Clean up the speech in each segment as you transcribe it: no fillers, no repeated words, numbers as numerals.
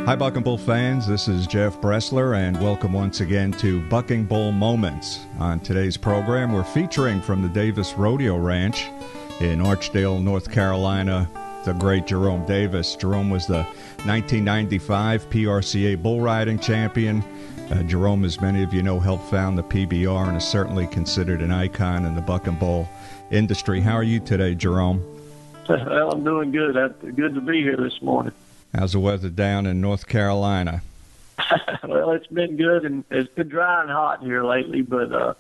Hi, Bucking Bull fans. This is Jeff Bressler, and welcome once again to Bucking Bull Moments. On today's program, we're featuring from the Davis Rodeo Ranch in Archdale, North Carolina, the great Jerome Davis. Jerome was the 1995 PRCA bull riding champion. Jerome, as many of you know, helped found the PBR and is certainly considered an icon in the buck and bull industry. How are you today, Jerome? Well, I'm doing good. Good to be here this morning. How's the weather down in North Carolina? Well, it's been good, and it's been dry and hot here lately, but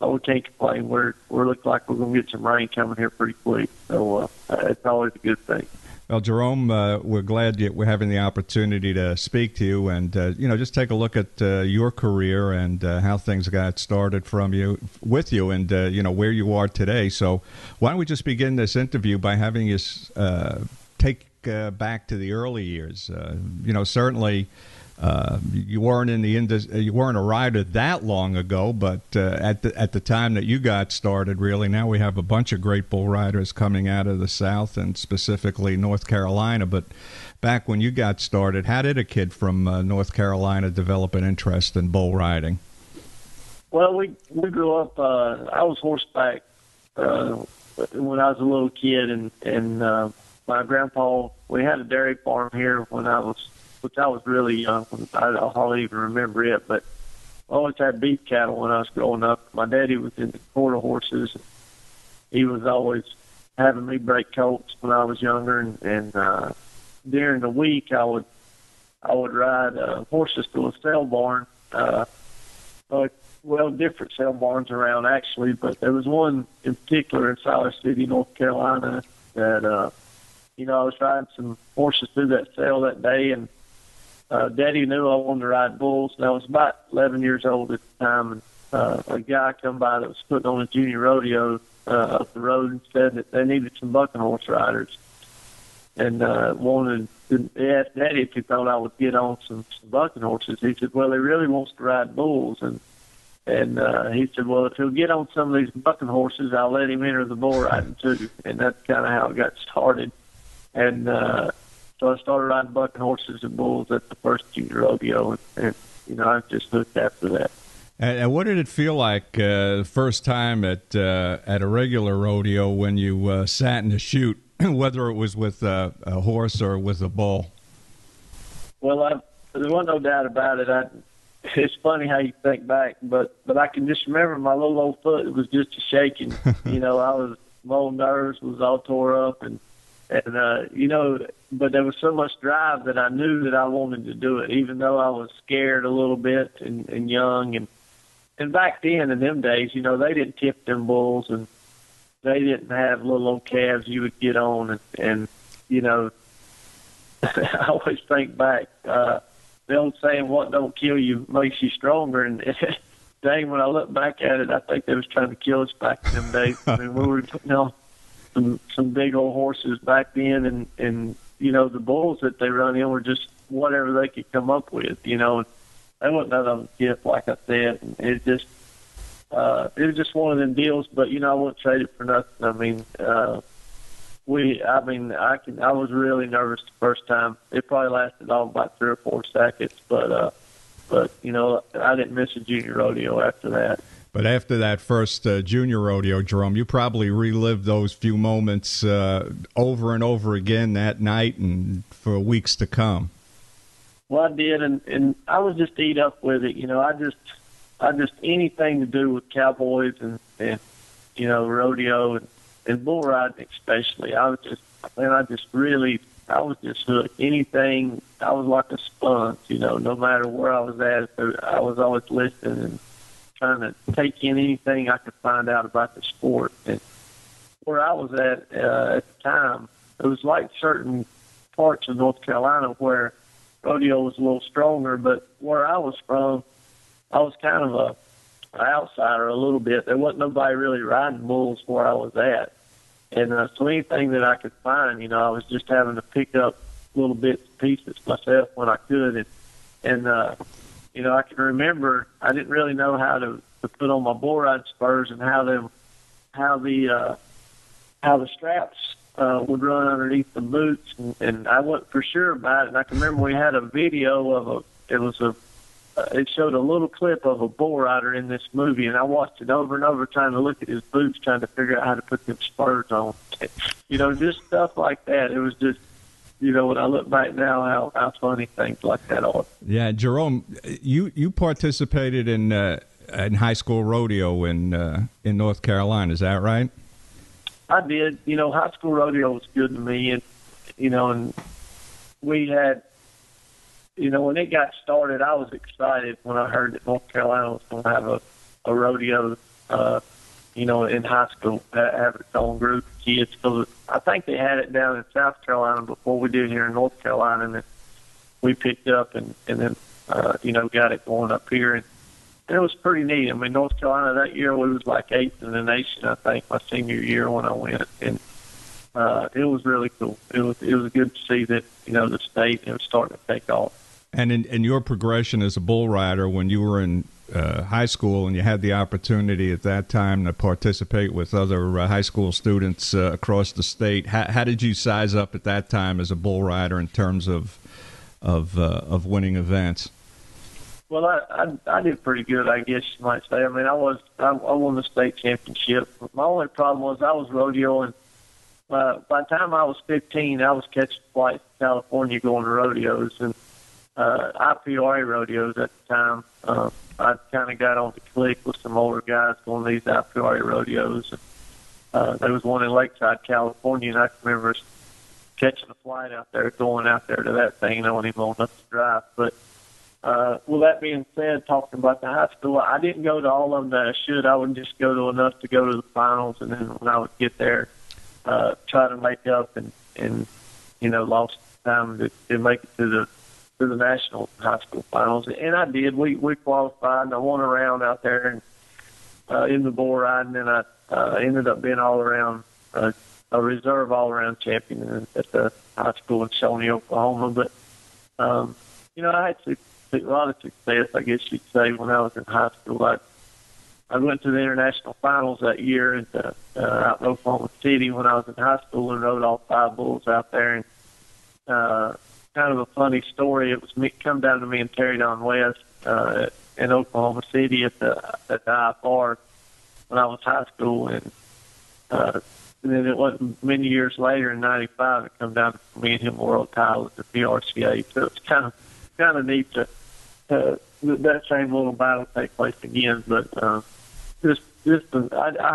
we can't complain. We're looking like we're going to get some rain coming here pretty quick, so it's always a good thing. Well, Jerome, we're glad that we're having the opportunity to speak to you and, just take a look at your career and how things got started with you and, where you are today. So why don't we just begin this interview by having you take back to the early years. Certainly you weren't in the you weren't a rider that long ago, but at the time that you got started, really, now we have a bunch of great bull riders coming out of the South and specifically North Carolina. But back when you got started, how did a kid from North Carolina develop an interest in bull riding? Well, we grew up. I was horseback when I was a little kid, and my grandpa, we had a dairy farm here which I was really young. I hardly even remember it, but I always had beef cattle when I was growing up. My daddy was in the quarter horses. He was always having me break colts when I was younger, and during the week I would ride horses to a sale barn. Different sale barns around actually, but there was one in particular in Siler City, North Carolina, that I was riding some horses through that sale that day, and Daddy knew I wanted to ride bulls, and I was about 11 years old at the time, and a guy come by that was putting on a junior rodeo up the road and said that they needed some bucking horse riders, and they asked Daddy if he thought I would get on some bucking horses. He said, well, he really wants to ride bulls, and he said, well, if he'll get on some of these bucking horses, I'll let him enter the bull riding too, and that's kind of how it got started. And so I started riding bucking horses and bulls at the first junior rodeo, and I was just hooked after that. And what did it feel like the first time at a regular rodeo when you sat in a chute, whether it was with a horse or with a bull? Well, there wasn't no doubt about it. It's funny how you think back, but I can just remember my little old foot. It was just a shaking. My old nerves was all tore up, and but there was so much drive that I knew that I wanted to do it, even though I was scared a little bit and young. And back then, in them days, they didn't tip them bulls, and they didn't have little old calves you would get on. And I always think back, the old saying, what don't kill you makes you stronger. And dang, when I look back at it, I think they was trying to kill us back in them days. I mean, we were, some big old horses back then, and the bulls that they run in were just whatever they could come up with, and they wasn't none of them gift, like I said, and it was just one of them deals. But I wouldn't trade it for nothing. I mean, I was really nervous the first time. It probably lasted all about 3 or 4 seconds, but I didn't miss a junior rodeo after that. But after that first junior rodeo, Jerome, you probably relived those few moments over and over again that night and for weeks to come. Well, I did, and I was just eat up with it. I just anything to do with cowboys and rodeo and bull riding especially. I was just hooked. Anything, I was like a sponge. No matter where I was at, I was always listening and trying to take in anything I could find out about the sport. And where I was at the time, it was like certain parts of North Carolina where rodeo was a little stronger, but where I was from, I was kind of an outsider a little bit. There wasn't nobody really riding bulls where I was at. And so anything that I could find, I was just having to pick up little bits and pieces myself when I could. And I can remember I didn't really know how to put on my bull riding spurs and how the straps would run underneath the boots, and I wasn't for sure about it. And I can remember we had a video of it showed a little clip of a bull rider in this movie, and I watched it over and over, trying to look at his boots, trying to figure out how to put them spurs on. Just stuff like that. It was just, when I look back now, how funny things like that are. Yeah, Jerome, you participated in high school rodeo in North Carolina. Is that right? I did. High school rodeo was good to me, and and we had, when it got started, I was excited when I heard that North Carolina was going to have a rodeo, in high school, have its own group of kids. Because I think they had it down in South Carolina before we did here in North Carolina, and then we picked up and then, got it going up here. And it was pretty neat. I mean, North Carolina that year, we was like 8th in the nation, I think, my senior year when I went. And it was really cool. It was good to see that, the state was starting to take off. And in your progression as a bull rider, when you were in high school and you had the opportunity at that time to participate with other high school students across the state, how did you size up at that time as a bull rider in terms of winning events? Well, I did pretty good, I guess you might say. I mean, I won the state championship. My only problem was I was rodeoing. By the time I was 15, I was catching flights to California going to rodeos and IPRA rodeos at the time. I kind of got on the clique with some older guys going to these IPRA rodeos. And, there was one in Lakeside, California, and I can remember catching a flight out there, going out there to that thing, and I wasn't even old enough to drive. But with that being said, talking about the high school, I didn't go to all of them that I should. I would just go to enough to go to the finals, and then when I would get there, try to make up and lost time to make it to the national high school finals. And I did. We qualified, and I won a round out there and in the bull riding, and I ended up being all-around a reserve all-around champion at the high school in Shawnee, Oklahoma. But, I had a lot of success, I guess you'd say, when I was in high school. I went to the international finals that year out in Oklahoma City when I was in high school and rode all 5 bulls out there. And kind of a funny story, it was come down to me and Terry Don West in Oklahoma City at the IFR when I was high school. And then it wasn't many years later in '95 it come down to me and him world title at the PRCA. So it's kind of neat to that same little battle take place again. But I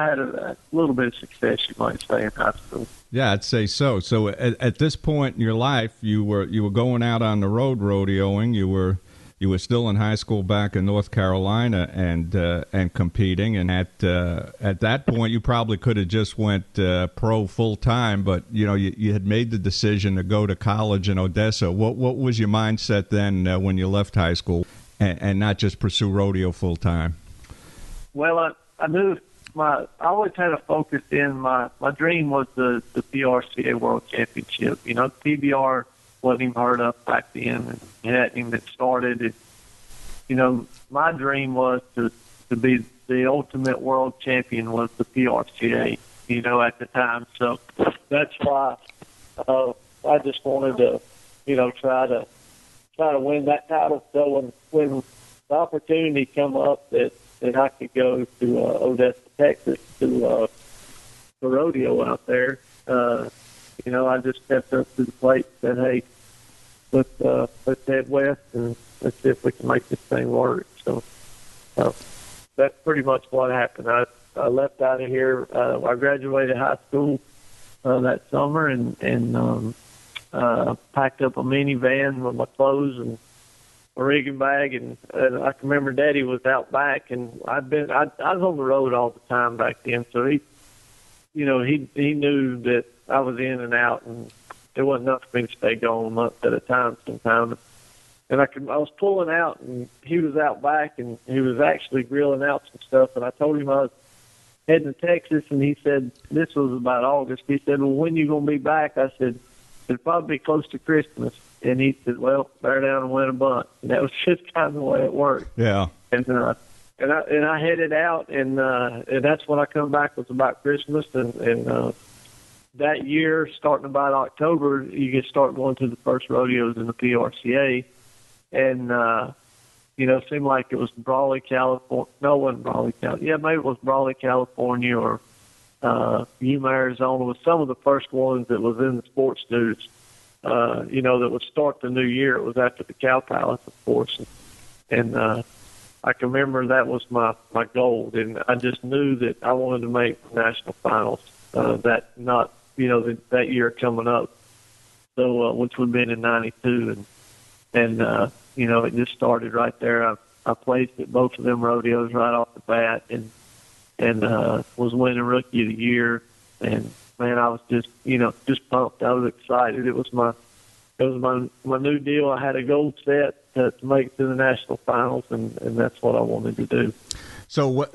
had a little bit of success, you might say, in high school. Yeah, I'd say so. So at this point in your life, you were going out on the road rodeoing. You were still in high school back in North Carolina and competing. And at that point, you probably could have just went pro full time. But you had made the decision to go to college in Odessa. What was your mindset then when you left high school and not just pursue rodeo full time? Well, I knew. I always had a focus in my dream was the PRCA World Championship. PBR wasn't even heard of back then, and it hadn't even started. My dream was to be the ultimate world champion was the PRCA, at the time. So that's why I just wanted to, try to win that title. So when the opportunity come up that I could go to Odessa, Texas to rodeo out there. I just stepped up to the plate and said, hey, let's head west and let's see if we can make this thing work. So that's pretty much what happened. I left out of here. I graduated high school that summer and packed up a minivan with my clothes and a rigging bag, and I can remember Daddy was out back, and I was on the road all the time back then, so he knew that I was in and out, and it wasn't enough for me to stay gone months at a time sometimes. And I was pulling out, and he was out back, and he was actually grilling out some stuff, and I told him I was heading to Texas, and he said, this was about August, he said, well, when you going to be back? I said, it'll probably be close to Christmas. And he said, well, bear down and win a bunch. And that was just kind of the way it worked. Yeah. And I headed out, and that's when I come back was about Christmas. And that year, starting about October, you get start going to the first rodeos in the PRCA, and it seemed like it was Brawley, California. No, it wasn't Brawley, California. Yeah, maybe it was Brawley, California, or Yuma, Arizona was some of the first ones that was in the sports news. That would start the new year. It was after the Cow Palace, of course, and I can remember that was my goal, and I just knew that I wanted to make national finals. That year coming up, so which would have been in '92, and it just started right there. I placed at both of them rodeos right off the bat, and was winning Rookie of the Year, and man, I was just pumped. I was excited. It was my new deal. I had a goal set to make it to the national finals, and that's what I wanted to do. So,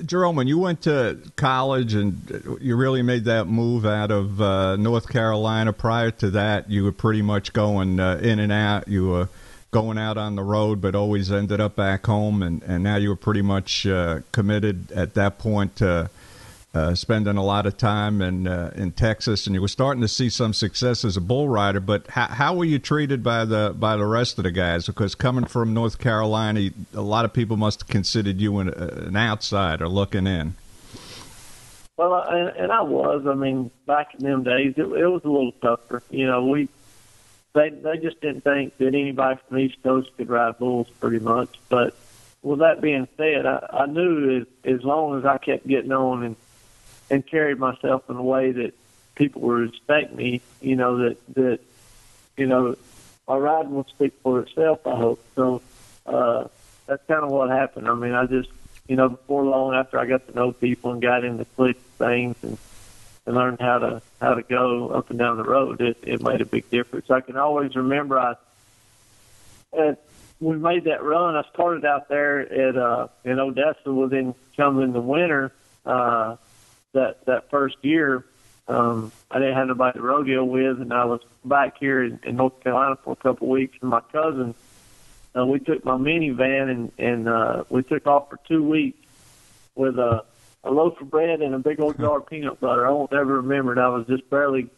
Jerome, when you went to college and you really made that move out of North Carolina, prior to that, you were pretty much going in and out. You were going out on the road, but always ended up back home, and now you were pretty much committed at that point to spending a lot of time in Texas, and you were starting to see some success as a bull rider. But how were you treated by the rest of the guys? Because coming from North Carolina, a lot of people must have considered you an outsider looking in. Well, and I was. I mean, back in them days, it was a little tougher. They just didn't think that anybody from the East Coast could ride bulls pretty much. But with that being said, I knew as long as I kept getting on and carried myself in a way that people would respect me, that my riding would speak for itself, I hope. So that's kind of what happened. I mean, I just, before long, after I got to know people and got into click things and learned how to go up and down the road, it made a big difference. I can always remember we made that run. I started out there in Odessa, within coming in the winter, that first year. I didn't have nobody to rodeo with, and I was back here in North Carolina for a couple of weeks, and my cousin, we took my minivan and we took off for 2 weeks with a loaf of bread and a big old jar of peanut butter. I won't ever remember it. I was just barely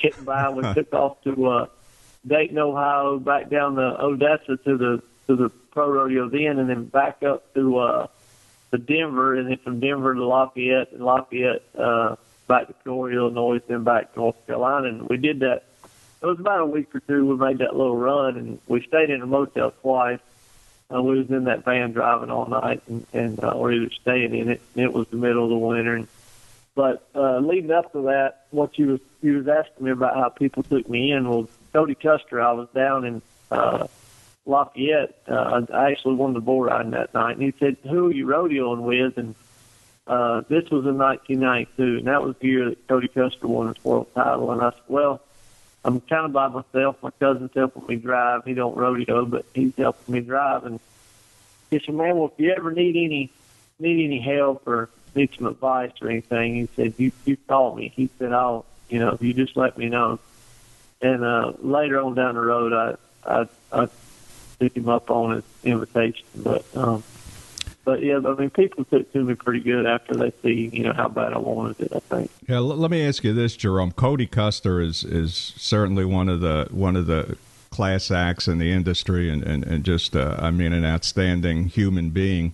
getting by. We took off to Dayton, Ohio, back down to Odessa to the pro rodeo then, and then back up to Denver, and then from Denver to Lafayette, and Lafayette back to Peoria, Illinois, then back to North Carolina. And we did that. It was about a week or two. We made that little run, and we stayed in a motel twice. We was in that van driving all night, and or either staying in it. And it was the middle of the winter. But leading up to that, what you was asking me about how people took me in. Well, Cody Custer, I was down in Lafayette. I actually won the bull riding that night, and he said, "Who are you rodeoing with?" And this was in 1992, and that was the year that Cody Custer won his world title. And I said, "Well, I'm kind of by myself. My cousin's helping me drive. He don't rodeo, but he's helping me drive." And he said, "Man, well, if you ever need any help or need some advice or anything," he said, you call me. He said, "I'll, you just let me know." And later on down the road, I took him up on his invitation. But yeah, I mean, people took to me pretty good after they see, how bad I wanted it, I think. Yeah, let me ask you this, Jerome. Cody Custer is certainly one of the class acts in the industry, and just an outstanding human being.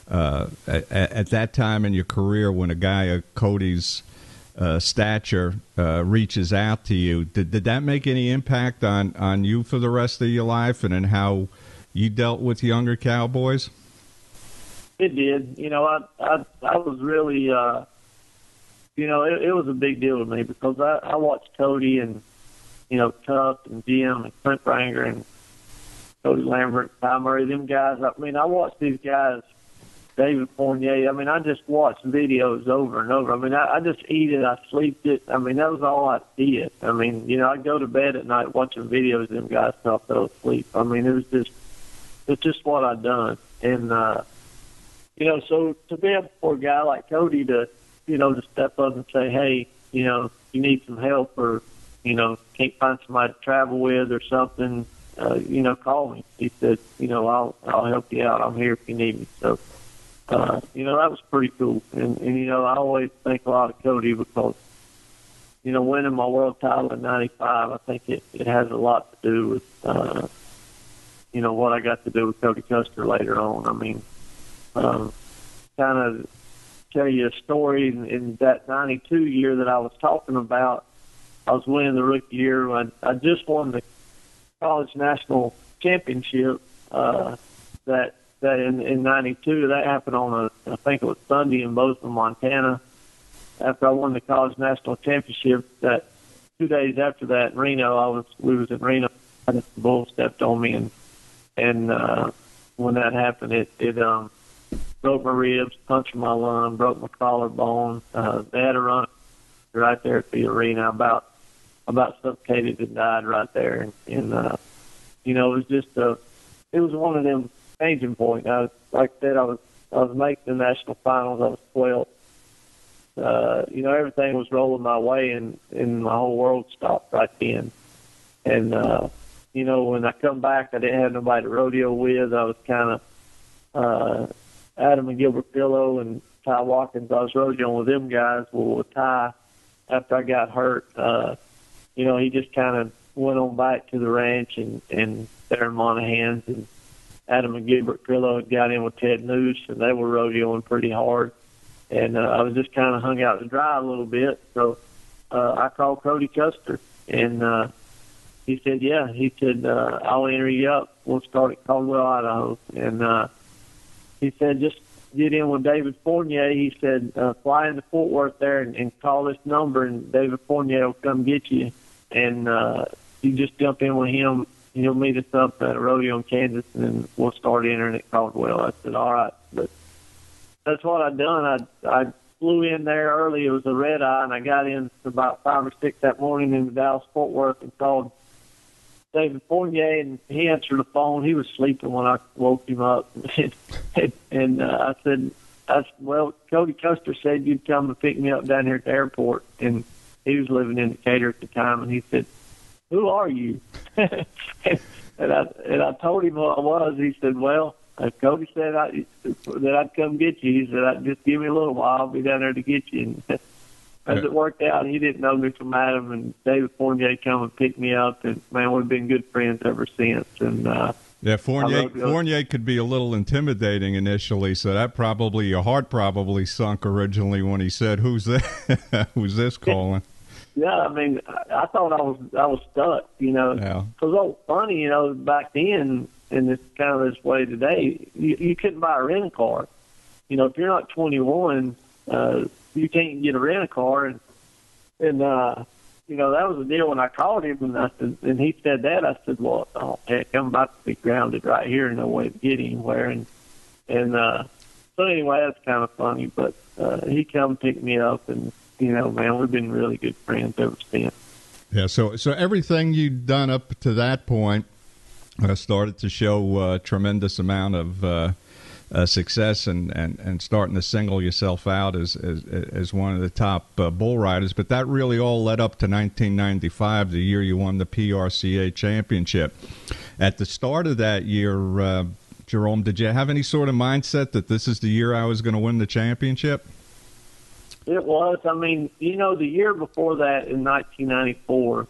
At that time in your career, when a guy of Cody's stature reaches out to you, did that make any impact on you for the rest of your life, and in how you dealt with younger cowboys? It did. I was really, it was a big deal to me because I watched Cody and, Tuck and Jim and Clint Ranger and Cody Lambert, Ty Murray, them guys. I mean, I watched these guys, David Fournier. I mean, I just watched videos over and over. I mean, I just eat it. I sleep it. I mean, that was all I did. I mean, I'd go to bed at night watching videos of them guys till I fell asleep. I mean, it's just what I'd done. And, so to be able for a guy like Cody to step up and say, "Hey, you need some help, or, can't find somebody to travel with or something, call me." He said, "I'll help you out. I'm here if you need me." So, that was pretty cool. And I always think a lot of Cody because, winning my world title in '95, I think it has a lot to do with, what I got to do with Cody Custer later on. I mean, kind of tell you a story in that '92 year that I was talking about. I was winning the rookie year. I just won the college national championship. That in '92, that happened on I think it was Sunday in Bozeman, Montana. After I won the college national championship, that 2 days after that in Reno, we was in Reno. The bull stepped on me, and when that happened, it broke my ribs, punctured my lung, broke my collarbone. They had a run right there at the arena, about suffocated and died right there, and it was just it was one of them changing points. Like I said, I was making the national finals. I was 12. Everything was rolling my way, and my whole world stopped right then. And, when I come back, I didn't have nobody to rodeo with. I was kind of Adam and Gilbert Pillow and Ty Watkins. I was rodeoing with them guys. Well, with Ty, after I got hurt, he just kind of went on back to the ranch and there in Monahans, and Adam and Gilbert Pillow had got in with Ted Noose, and they were rodeoing pretty hard. And I was just kind of hung out to dry a little bit. So I called Cody Custer, and he said, yeah. He said, I'll enter you up. We'll start at Caldwell, Idaho. And he said, just get in with David Fournier. He said, fly into Fort Worth there and call this number, and David Fournier will come get you. And you just jump in with him. He'll meet us up at a rodeo in Kansas, and then we'll start entering at Caldwell. I said, all right. But that's what I'd done. I flew in there early. It was a red eye, and I got in about 5 or 6 that morning in the Dallas-Fort Worth and called David Fournier, and he answered the phone. He was sleeping when I woke him up. And I said, well, Cody Custer said you'd come and pick me up down here at the airport. And he was living in Decatur at the time, and he said, who are you? and I told him who I was. He said, well, Cody said that I'd come get you. He said, just give me a little while. I'll be down there to get you. And as it worked out, he didn't know me from Adam, and David Fournier come and picked me up, and, man, we've been good friends ever since. And Fournier could be a little intimidating initially, so your heart probably sunk originally when he said, who's that? Who's this calling? Yeah, I mean, I thought I was stuck, Yeah. Because it was funny, back then, and it's kind of this way today, you couldn't buy a rent-a-car. If you're not 21, you can't get a rent-a-car. And that was the deal when I called him, and he said that. I said, well, heck, I'm about to be grounded right here, no way to get anywhere. And so anyway, that's kind of funny. But he come pick me up, and, man, we've been really good friends ever since. Yeah, so everything you'd done up to that point started to show a tremendous amount of success and starting to single yourself out as one of the top bull riders. But that really all led up to 1995, the year you won the PRCA championship. At the start of that year, Jerome, did you have any sort of mindset that this is the year I was going to win the championship? It was. I mean, the year before that in 1994,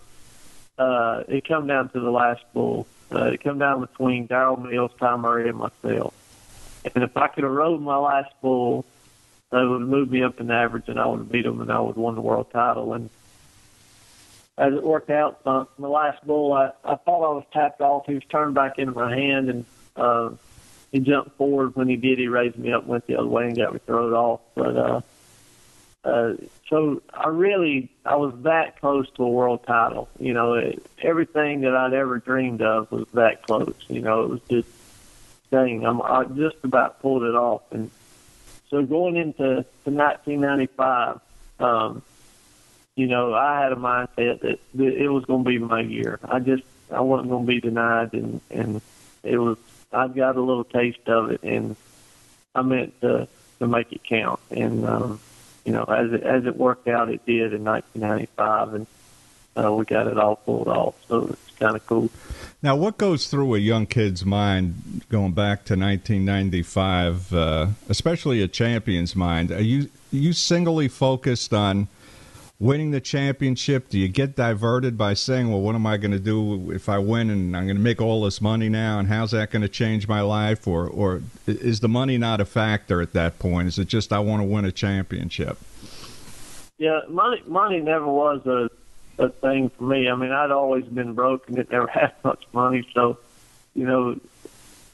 it come down to the last bull. It come down between Darrell Mills, Ty Murray, and myself. And if I could have rode my last bull, they would have moved me up in average, and I would have beat them, and I would have won the world title. And as it worked out, my last bull, I thought I was tapped off. He was turned back into my hand, and he jumped forward. When he did, he raised me up, went the other way, and got me thrown off. But so I was that close to a world title. Everything that I'd ever dreamed of was that close. It was just, dang, I just about pulled it off. And so going into 1995, I had a mindset that it was going to be my year. I wasn't going to be denied, and it was. I got a little taste of it, and I meant to make it count. And as it worked out, it did in 1995, and we got it all pulled off. So it's kind of cool. Now, what goes through a young kid's mind going back to 1995, especially a champion's mind? Are you singly focused on winning the championship, do you get diverted by saying, well, what am I going to do if I win and I'm going to make all this money now, and how's that going to change my life? Or is the money not a factor at that point? Is it just I want to win a championship? Yeah, money never was a thing for me. I mean, I'd always been broke and didn't never have much money, so,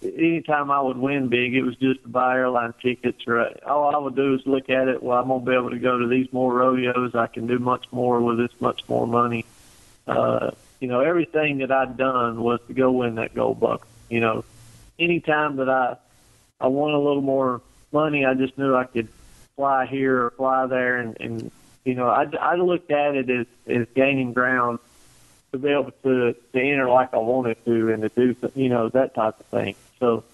anytime I would win big, it was just to buy airline tickets. Or all I would do is look at it. Well, I'm gonna be able to go to these more rodeos. I can do much more with this much more money. Everything that I'd done was to go win that gold buckle. Anytime that I won a little more money, I just knew I could fly here or fly there, and I looked at it as gaining ground to be able to enter like I wanted to and to do, that type of thing. So,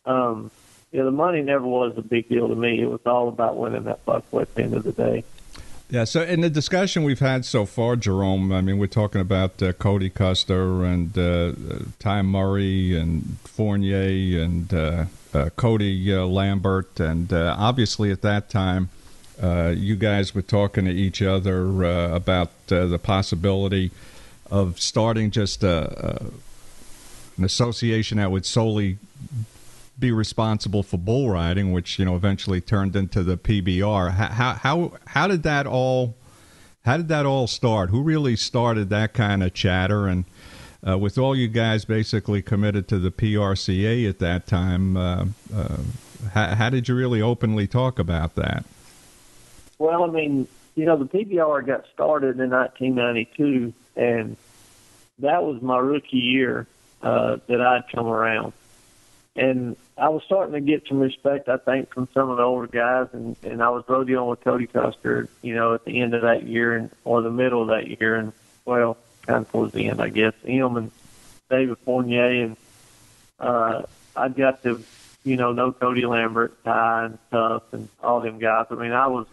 the money never was a big deal to me. It was all about winning that buckle at the end of the day. Yeah, so in the discussion we've had so far, Jerome, I mean, we're talking about Cody Custer and Ty Murray and Fournier and Cody Lambert. And obviously at that time, you guys were talking to each other about the possibility of starting just an association that would solely be responsible for bull riding, which eventually turned into the PBR. How did that all start? Who really started that kind of chatter? And with all you guys basically committed to the PRCA at that time, how did you really openly talk about that? Well, I mean, the PBR got started in 1992, and that was my rookie year that I'd come around. And I was starting to get some respect, I think, from some of the older guys, and I was rodeoing with Cody Custer, at the end of that year or the middle of that year, and, well, kind of towards the end, I guess. Him and David Fournier, and I got to, know Cody Lambert, Ty, and Tuff, and all them guys. I mean, I was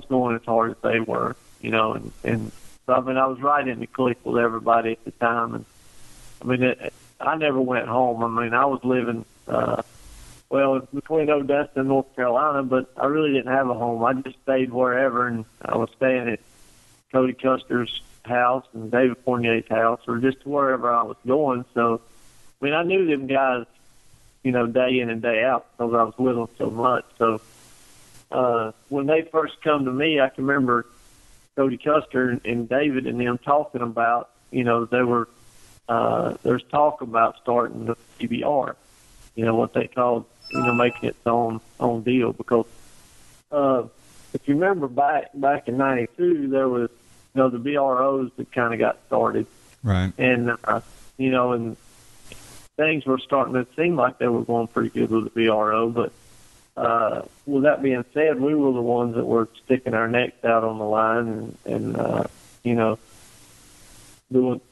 going as hard as they were, and so, I mean, I was right in the clique with everybody at the time. And, I mean, I never went home. I mean, I was living, between Odessa and North Carolina, but I really didn't have a home. I just stayed wherever, and I was staying at Cody Custer's house and David Fournier's house, or just wherever I was going. So, I mean, I knew them guys, day in and day out because I was with them so much. So, when they first come to me, I can remember Cody Custer and David and them talking about, they were, there's talk about starting the PBR, what they called, making its own deal. Because if you remember back in '92, there was, the BROs that kind of got started, right? And and things were starting to seem like they were going pretty good with the BRO. But with that being said, we were the ones that were sticking our necks out on the line and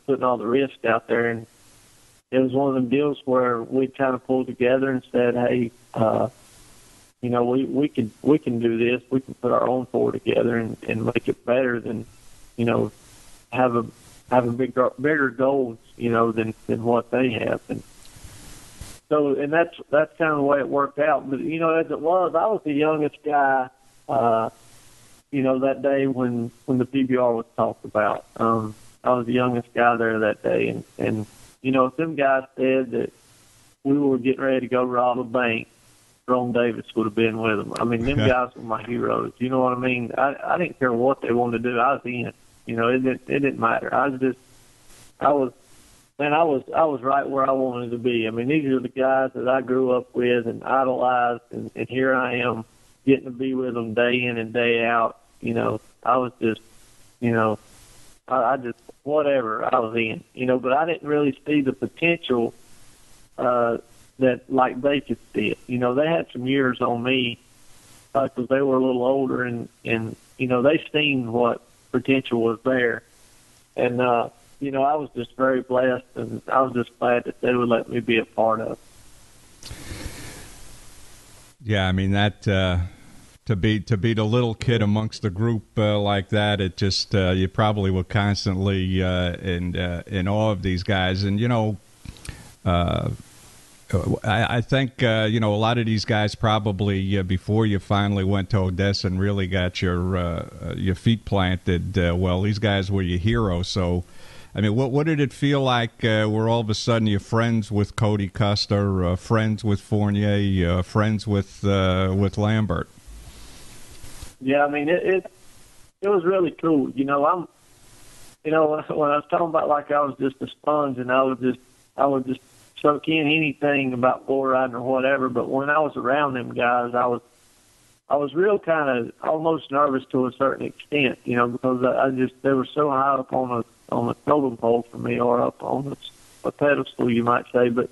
putting all the risk out there. And it was one of them deals where we kind of pulled together and said, hey, we can do this. We can put our own tour together and make it better than, have a bigger goals, than what they have. And so, and that's kind of the way it worked out. But, as it was, I was the youngest guy, that day when the PBR was talked about. I was the youngest guy there that day. And if them guys said that we were getting ready to go rob a bank, Jerome Davis would have been with them. I mean, them guys were my heroes. You know what I mean? I didn't care what they wanted to do. I was in. It didn't matter. I was right where I wanted to be. I mean, these are the guys that I grew up with and idolized, and here I am getting to be with them day in and day out. I was just, I just, whatever, I was in, but I didn't really see the potential that like they could see it. They had some years on me because they were a little older, and they seen what potential was there. And, I was just very blessed, and I was just glad that they would let me be a part of it. Yeah, I mean, that to be the little kid amongst the group like that, it just you probably were constantly in awe of these guys. And I think a lot of these guys probably before you finally went to Odessa and really got your feet planted. Well, these guys were your heroes. So, I mean, what did it feel like? Where all of a sudden you're friends with Cody Custer, friends with Fournier, friends with Lambert. Yeah, I mean it was really cool. When I was talking about like I was just a sponge and I would just soak in anything about bull riding or whatever. But when I was around them guys, I was real kind of almost nervous to a certain extent, because they were so high up on the totem pole for me, or up on a pedestal, you might say. But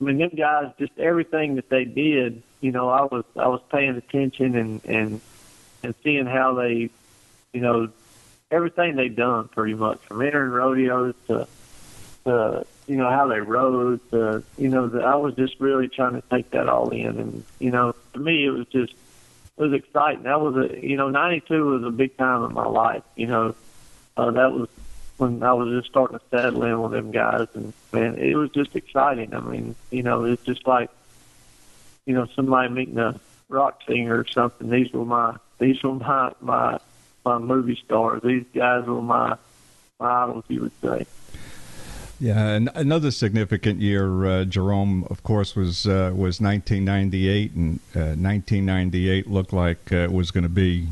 I mean, them guys, just everything that they did, I was paying attention and seeing how they, everything they've done pretty much, from entering rodeos to how they rode, I was just really trying to take that all in. And, to me, it was exciting. That was 92 was a big time in my life. That was when I was just starting to settle in with them guys. And, man, it was just exciting. I mean, it's just like, somebody meeting a rock singer or something. These were my movie stars. These guys were my idols, you would say. Yeah, and another significant year, Jerome, of course, was 1998, and 1998 looked like it was going to be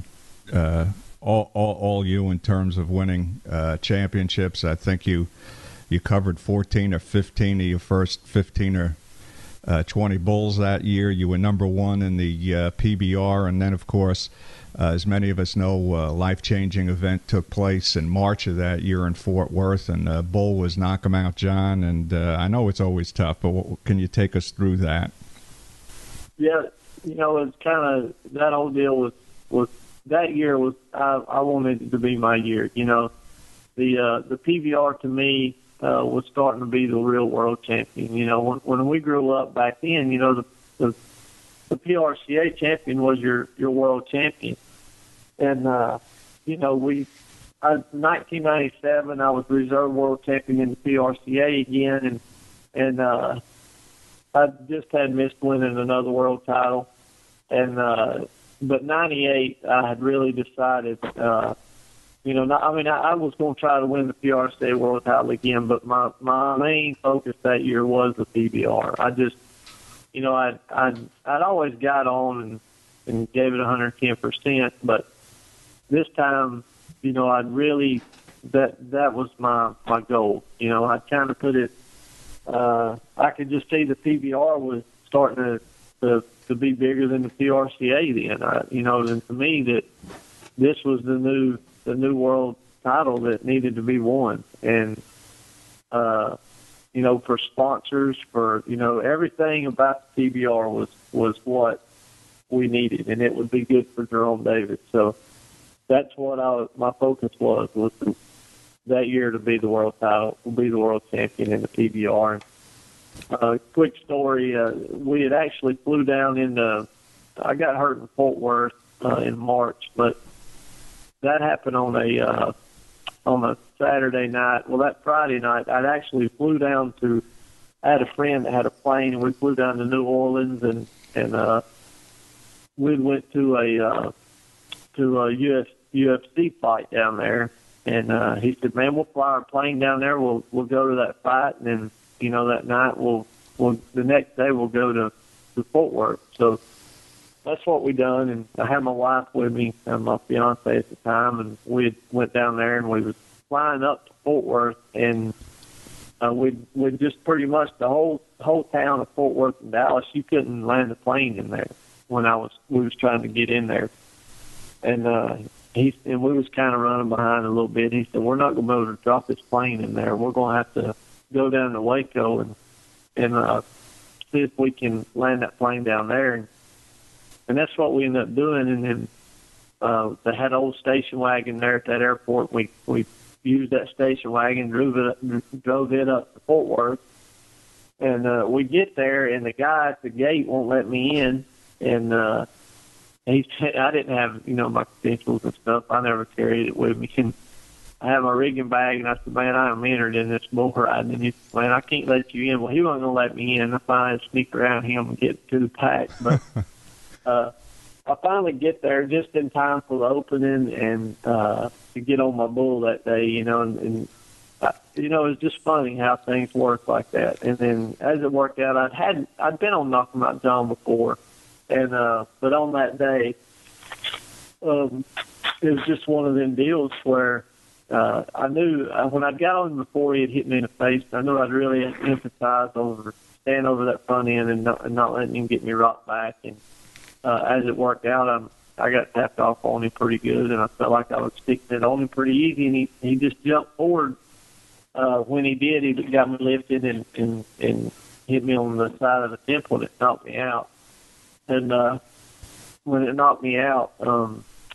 all you in terms of winning championships. I think you covered 14 or 15 of your first 15 or 20 bulls that year. You were number one in the PBR, and then, of course, as many of us know, a life-changing event took place in March of that year in Fort Worth, and bull was Knock 'em Out John. And I know it's always tough, but can you take us through that? Yeah, it's kind of that whole deal was that year was I wanted it to be my year. The PBR to me was starting to be the real world champion. When we grew up back then, the PRCA champion was your world champion. And, 1997, I was reserve world champion in the PRCA again. And I just had missed winning another world title. And, but 98, I had really decided, I was going to try to win the PRCA world title again, but my main focus that year was the PBR. I just, I'd always got on and gave it 110%, but this time, I'd really, that was my goal. I kind of put it, I could just see the PBR was starting to be bigger than the PRCA then. And to me that this was the new world title that needed to be won. And, for sponsors, for, everything about the PBR was what we needed, and it would be good for Jerome Davis. So that's what my focus was that year to be the world title, be the world champion in the PBR. Quick story, we had actually flew down I got hurt in Fort Worth in March, but that happened on a Saturday night. Well, that Friday night, I actually flew down I had a friend that had a plane, and we flew down to New Orleans, and we went to a UFC fight down there. And he said, "Man, we'll fly our plane down there. We'll go to that fight, and then that night the next day we'll go to Fort Worth." So that's what we done, and I had my wife with me, and my fiance at the time, and we went down there, and we was flying up to Fort Worth, and we just pretty much the whole town of Fort Worth and Dallas, you couldn't land a plane in there when we was trying to get in there, and we was kind of running behind a little bit. He said, "We're not going to be able to drop this plane in there. We're going to have to go down to Waco and see if we can land that plane down there." And that's what we ended up doing. And then they had an old station wagon there at that airport. We used that station wagon, drove it up to Fort Worth. And we get there, and the guy at the gate won't let me in. And he said, I didn't have, my credentials and stuff. I never carried it with me. I had my rigging bag, and I said, man, I am entered in this bull riding. And he said, man, I can't let you in. Well, he wasn't going to let me in. I finally sneak around him and get to the pack. But I finally get there just in time for the opening and to get on my bull that day, you know, and it's just funny how things work like that. And then as it worked out, I'd been on Knockabout John before, and but on that day, it was just one of them deals where I knew when I got on him before he had hit me in the face, I knew I'd really emphasize stand over that front end and not letting him get me rocked back. And as it worked out, I got tapped off on him pretty good, and I felt like I was sticking it on him pretty easy, and he just jumped forward. When he did, he got me lifted and hit me on the side of the temple, and it knocked me out. And when it knocked me out,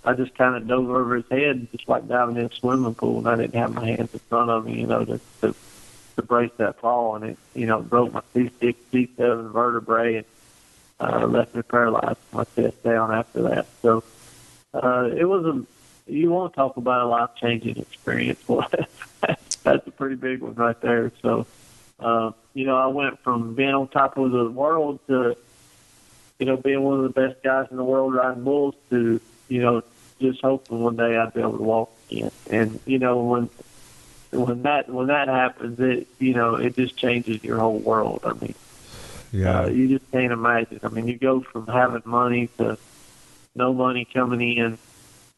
I just kind of dove over his head, just like diving in a swimming pool, and I didn't have my hands in front of me, to brace that fall, and it broke my C6, C7 vertebrae, and left me paralyzed my chest down after that. So it was you want to talk about a life-changing experience. Well, that's a pretty big one right there. So, I went from being on top of the world to, being one of the best guys in the world riding bulls to, just hoping one day I'd be able to walk again. And, when that happens, it just changes your whole world. I mean, yeah, you just can't imagine. I mean, you go from having money to no money coming in,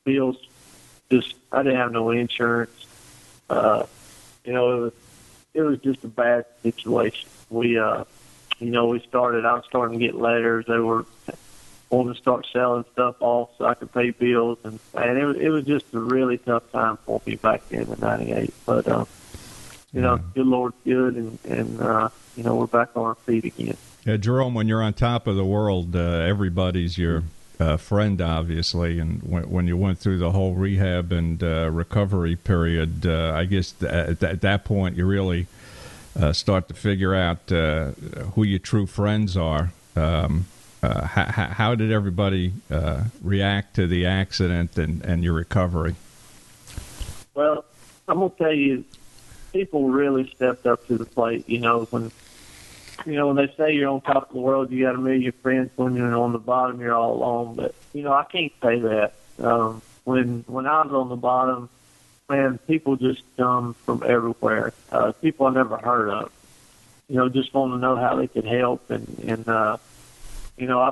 bills. I didn't have no insurance. It was just a bad situation. I was starting to get letters. They were wanting to start selling stuff off so I could pay bills, and it was just a really tough time for me back then in '98. But good Lord's good, and we're back on our feet again. Yeah, Jerome, when you're on top of the world, everybody's your friend, obviously, and when you went through the whole rehab and recovery period, I guess at that point you really start to figure out who your true friends are. How did everybody react to the accident and your recovery? Well, I'm going to tell you, people really stepped up to the plate. When they say you're on top of the world, you got a million friends. When you're on the bottom, you're all alone. But I can't say that. When I was on the bottom, man, people just come from everywhere. People I never heard of. Just want to know how they could help, and I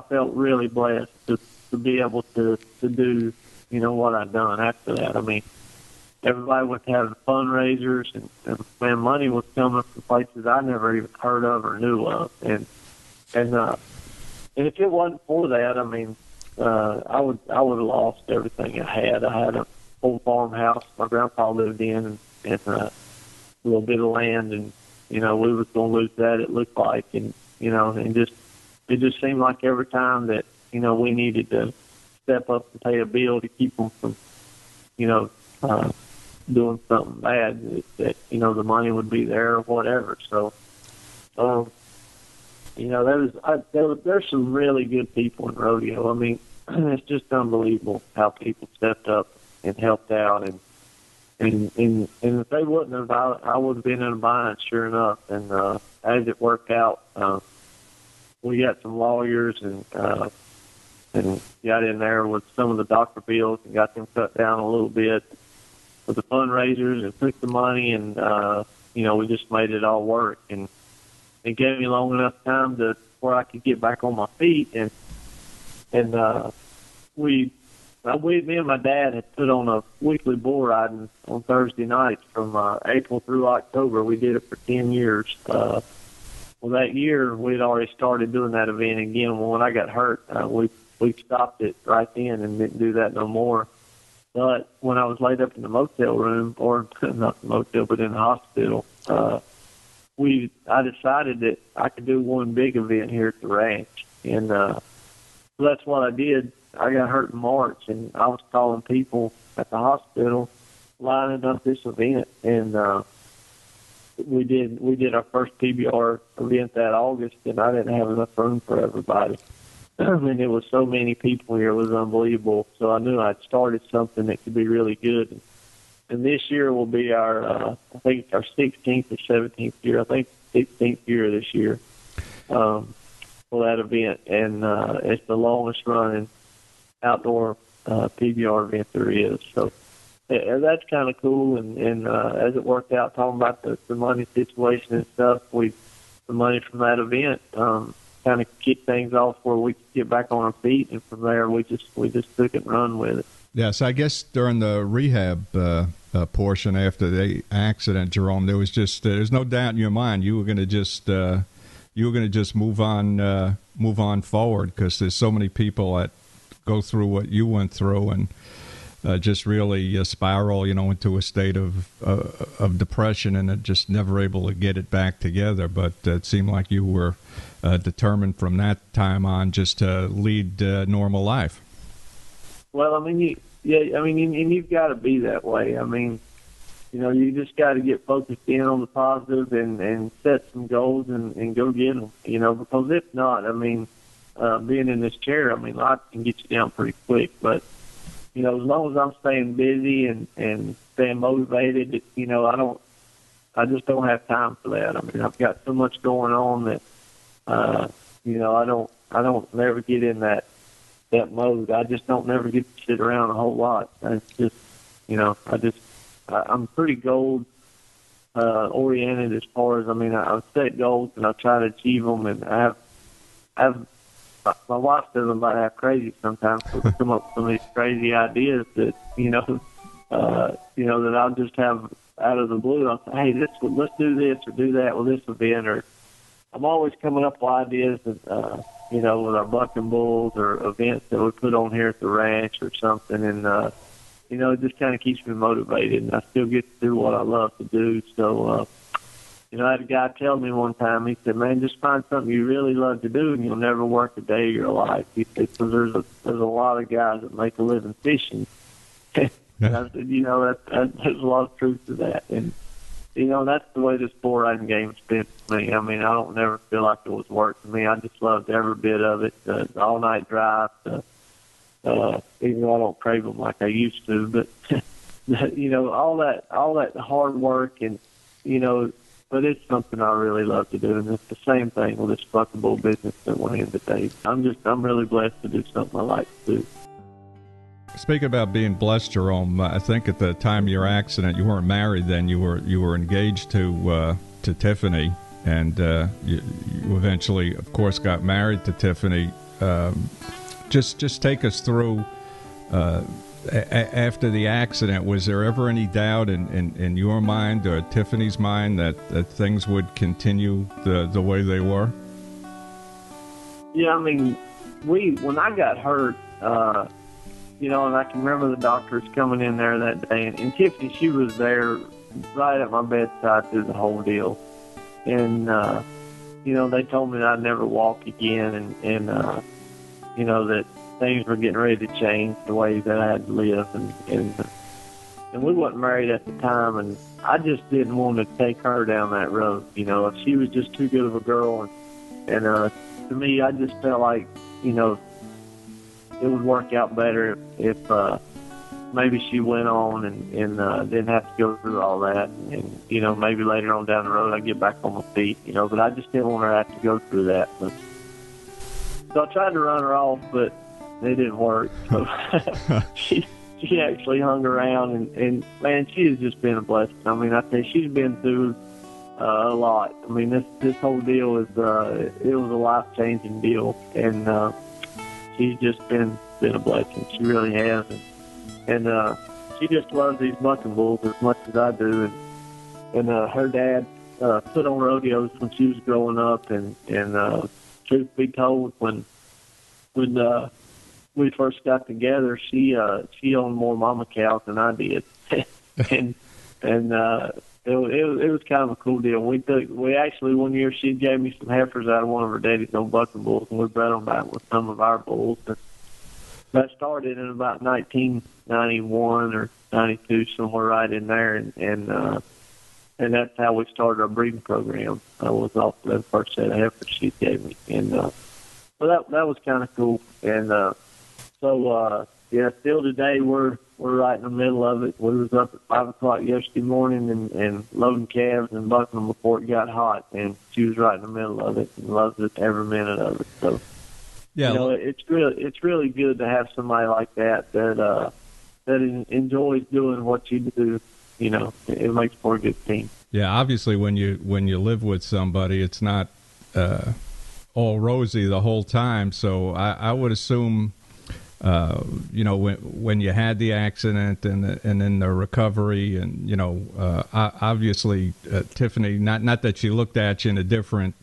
felt really blessed to be able to do what I've done after that. I mean, everybody was having fundraisers, and man, money was coming from places I never even heard of or knew of. And if it wasn't for that, I mean, I would have lost everything I had. I had a old farmhouse my grandpa lived in, and a little bit of land, and we was going to lose that. It looked like, and it just seemed like every time that we needed to step up and pay a bill to keep them from doing something bad, that the money would be there or whatever. So there's some really good people in rodeo. I mean, it's just unbelievable how people stepped up and helped out, and if they wouldn't have, I would have been in a bind, sure enough. And as it worked out, we got some lawyers and got in there with some of the doctor bills and got them cut down a little bit with the fundraisers and took the money, and we just made it all work. And it gave me long enough time where I could get back on my feet. And me and my dad had put on a weekly bull riding on Thursday nights from April through October. We did it for 10 years. Well, that year we'd already started doing that event again. Well, when I got hurt, we stopped it right then and didn't do that no more. But when I was laid up in the motel room, or not the motel, but in the hospital, I decided that I could do one big event here at the ranch. And so that's what I did. I got hurt in March, and I was calling people at the hospital lining up this event. And we did our first PBR event that August, and I didn't have enough room for everybody. I mean, it was so many people here, it was unbelievable. So I knew I'd started something that could be really good. and this year will be our I think it's our 16th or 17th year. I think 16th year this year for that event, and it's the longest running outdoor PBR event there is. So that's kind of cool. And as it worked out, talking about the money situation and stuff, the money from that event kind of kicked things off where we could get back on our feet, and from there we just took it and run with it. Yes, I guess during the rehab portion after the accident, Jerome, there was just there's no doubt in your mind you were going to just move on forward, because there's so many people that go through what you went through and just really spiral, into a state of depression, and just never able to get it back together. But it seemed like you were determined from that time on just to lead normal life. Well, I mean, and you've got to be that way. I mean, you just got to get focused in on the positive and set some goals and go get them. Because if not, I mean, being in this chair, I mean, life can get you down pretty quick. But as long as I'm staying busy and staying motivated, I just don't have time for that. I mean, I've got so much going on that, I don't never get in that mode. I just don't never get to sit around a whole lot. It's just, I'm pretty goal oriented as far as, I set goals and I try to achieve them, and I have my wife says I'm about half crazy sometimes, so we come up with some of these crazy ideas that, that I'll just have out of the blue. I'll say, hey, let's do this or do that with this event, or I'm always coming up with ideas that, with our bucking bulls or events that we put on here at the ranch or something, and, it just kind of keeps me motivated, and I still get to do what I love to do. So, I had a guy tell me one time, he said, man, just find something you really love to do and you'll never work a day of your life. He said, because there's a lot of guys that make a living fishing. And I said, there's a lot of truth to that. And, that's the way this bull riding game's been for me. I mean, I don't never feel like it was work for me. I just loved every bit of it. The all-night drive, even though I don't crave them like I used to. But, all that hard work and, but it's something I really love to do, and it's the same thing with this bucking bull business that we're in today. I'm really blessed to do something I like to do. Speaking about being blessed, Jerome, I think at the time of your accident, you weren't married then. You were engaged to Tiffany, and you eventually, of course, got married to Tiffany. Just take us through. After the accident, was there ever any doubt in your mind or Tiffany's mind that things would continue the way they were? Yeah, I mean, when I got hurt, and I can remember the doctors coming in there that day, and Tiffany, she was there right at my bedside through the whole deal. And, they told me that I'd never walk again, and that things were getting ready to change the way that I had to live, and we wasn't married at the time, and I just didn't want to take her down that road. If she was just too good of a girl, and to me, I just felt like it would work out better if maybe she went on and didn't have to go through all that, and maybe later on down the road I'd get back on my feet. But I just didn't want her to have to go through that. So I tried to run her off, but it didn't work. So she actually hung around, and man, she has just been a blessing. I mean, I tell you, she's been through a lot. I mean, this whole deal it was a life-changing deal, and she's just been a blessing. She really has, and she just loves these bucking bulls as much as I do. And her dad put on rodeos when she was growing up, and truth be told, when we first got together, she owned more mama cows than I did, and it was kind of a cool deal. We actually one year she gave me some heifers out of one of her daddy's old bucking bulls, and we bred them back with some of our bulls. And that started in about 1991 or 92, somewhere right in there, and that's how we started our breeding program. I was off the first set of heifers she gave me, and so that was kind of cool. And so yeah, still today we're right in the middle of it. We was up at 5 o'clock yesterday morning and loading calves and bucking them before it got hot, and she was right in the middle of it and loves it every minute of it. So, yeah, you know, it's really good to have somebody like that enjoys doing what you do. You know, it makes for a good team. Yeah, obviously when you live with somebody, it's not all rosy the whole time. So I would assume, you know, when you had the accident and then the recovery, and you know, obviously Tiffany, not that she looked at you in a different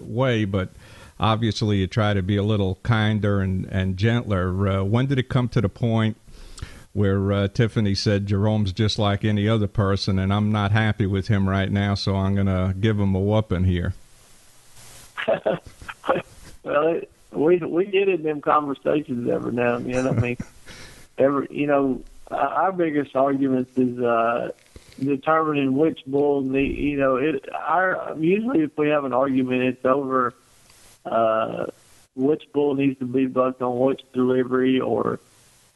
way, but obviously you try to be a little kinder and gentler. When did it come to the point where Tiffany said, Jerome's just like any other person, and I'm not happy with him right now, so I'm going to give him a whooping here? Well, we get in them conversations every now and then. I mean, you know, our biggest argument is determining which bull usually if we have an argument, it's over which bull needs to be bucked on which delivery, or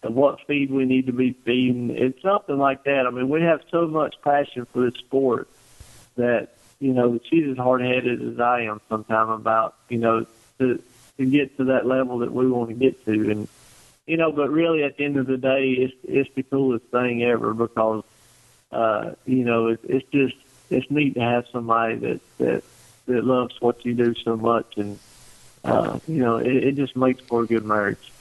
what feed we need to be feeding. It's something like that. I mean, we have so much passion for this sport that, you know, she's as hard-headed as I am sometimes about, you know, to get to that level that we want to get to. And, you know, but really at the end of the day, it's the coolest thing ever because, you know, it's neat to have somebody that loves what you do so much. And, you know, it just makes for a good marriage.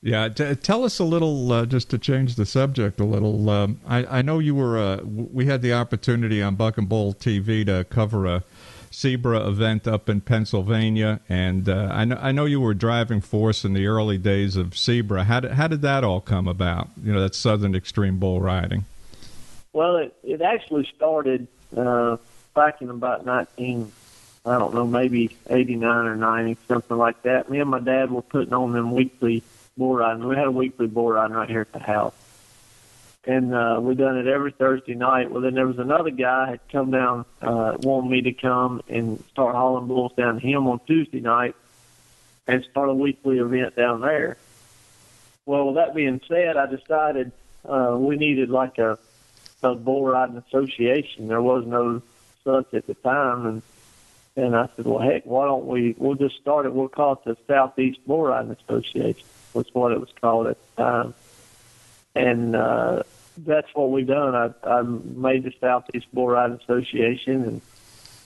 Yeah, tell us a little, just to change the subject a little. I know you were. We had the opportunity on Buck and Bull TV to cover a SEBRA event up in Pennsylvania, and I know you were driving force in the early days of SEBRA. How did that all come about? You know, that Southern Extreme Bull Riding. Well, it actually started back in about maybe 89 or 90, something like that. Me and my dad were putting on them weekly bull riding. We had a weekly bull riding right here at the house. And we done it every Thursday night. Well, then there was another guy had come down, wanted me to come and start hauling bulls down to him on Tuesday night and start a weekly event down there. Well, with that being said, I decided we needed like a bull riding association. There was no such at the time. And I said, well, heck, why don't we'll just start it. We'll call it the Southeast Bull Riding Association, was what it was called at the time. And that's what we done. I made the Southeast Bull Riding Association,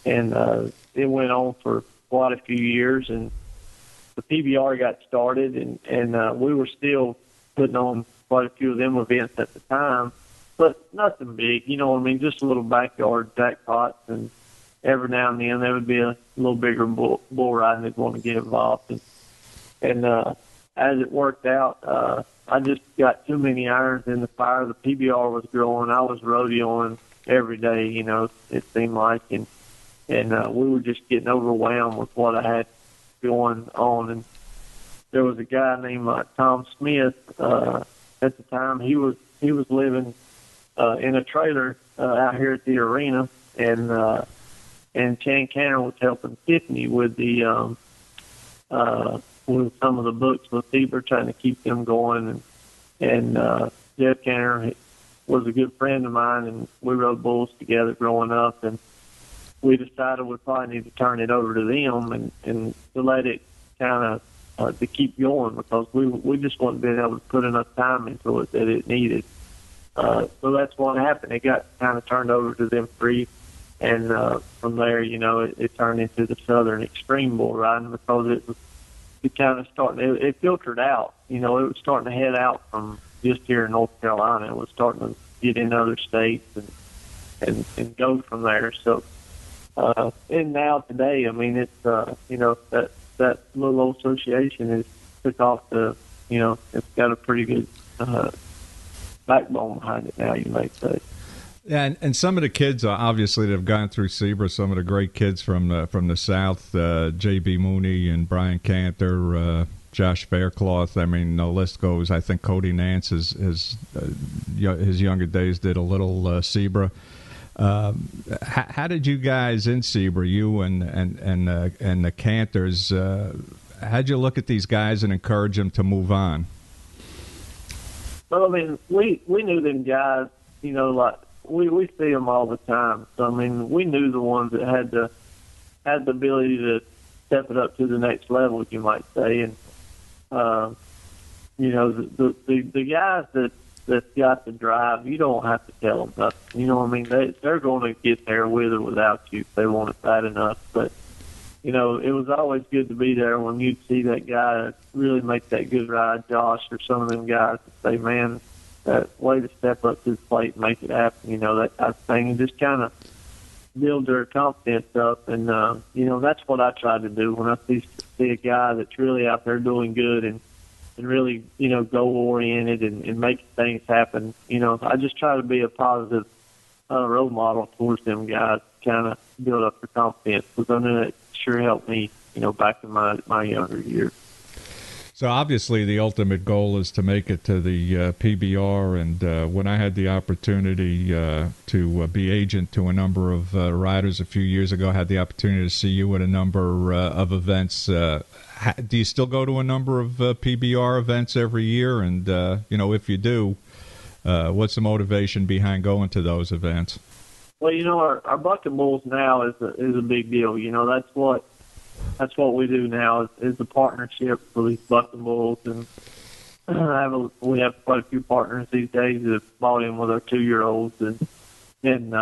and it went on for quite a few years. And the PBR got started, and we were still putting on quite a few of them events at the time, but nothing big, you know what I mean, just a little backyard jackpots, and every now and then there would be a little bigger bull riding they'd want to get involved in. And as it worked out, I just got too many irons in the fire. The PBR was growing. I was rodeoing every day, you know, it seemed like. And we were just getting overwhelmed with what I had going on. And there was a guy named Tom Smith at the time. He was living in a trailer out here at the arena, and Chan Canner was helping Tiffany with the with some of the books with SEBRA, trying to keep them going. And Jeff Canner was a good friend of mine, and we rode bulls together growing up. And we decided we probably need to turn it over to them and to let it kind of to keep going, because we just wasn't being able to put enough time into it that it needed. So that's what happened. It got kind of turned over to them free. And from there, you know, it turned into the Southern Extreme Bull Riding, because it kind of started, it filtered out. You know, it was starting to head out from just here in North Carolina. It was starting to get in other states and go from there. So, and now today, I mean, it's, you know, that little old association has took off to, you know, it's got a pretty good backbone behind it now, you might say. Yeah, and some of the kids, obviously, that have gone through SEBRA, some of the great kids from the South, J.B. Mooney and Brian Cantor, Josh Faircloth. I mean, the list goes. I think Cody Nance, his younger days, did a little SEBRA. How did you guys in SEBRA, you and the Cantors, how'd you look at these guys and encourage them to move on? But I mean, we knew them guys. You know, like we see them all the time. So I mean, we knew the ones that had the ability to step it up to the next level, you might say. And you know, the guys that got the drive, you don't have to tell them nothing. You know what I mean? They're going to get there with or without you if they want it bad enough. But you know, it was always good to be there when you'd see that guy really make that good ride, Josh, or some of them guys that say, man, that way to step up to the plate and make it happen, you know, that type of thing, and just kind of build their confidence up. And, you know, that's what I try to do when I see a guy that's really out there doing good and really, you know, goal-oriented and making things happen. You know, I just try to be a positive role model towards them guys, kind of build up their confidence, because I know it sure helped me, you know, back in my younger years. So obviously the ultimate goal is to make it to the PBR, and when I had the opportunity to be agent to a number of riders a few years ago, I had the opportunity to see you at a number of events. Do you still go to a number of PBR events every year? And, you know, if you do, what's the motivation behind going to those events? Well, you know, our Bucking Bulls now is a big deal. You know, that's what we do now is the partnership for these Bucking Bulls, and we have quite a few partners these days that bought in with our 2-year-olds, and then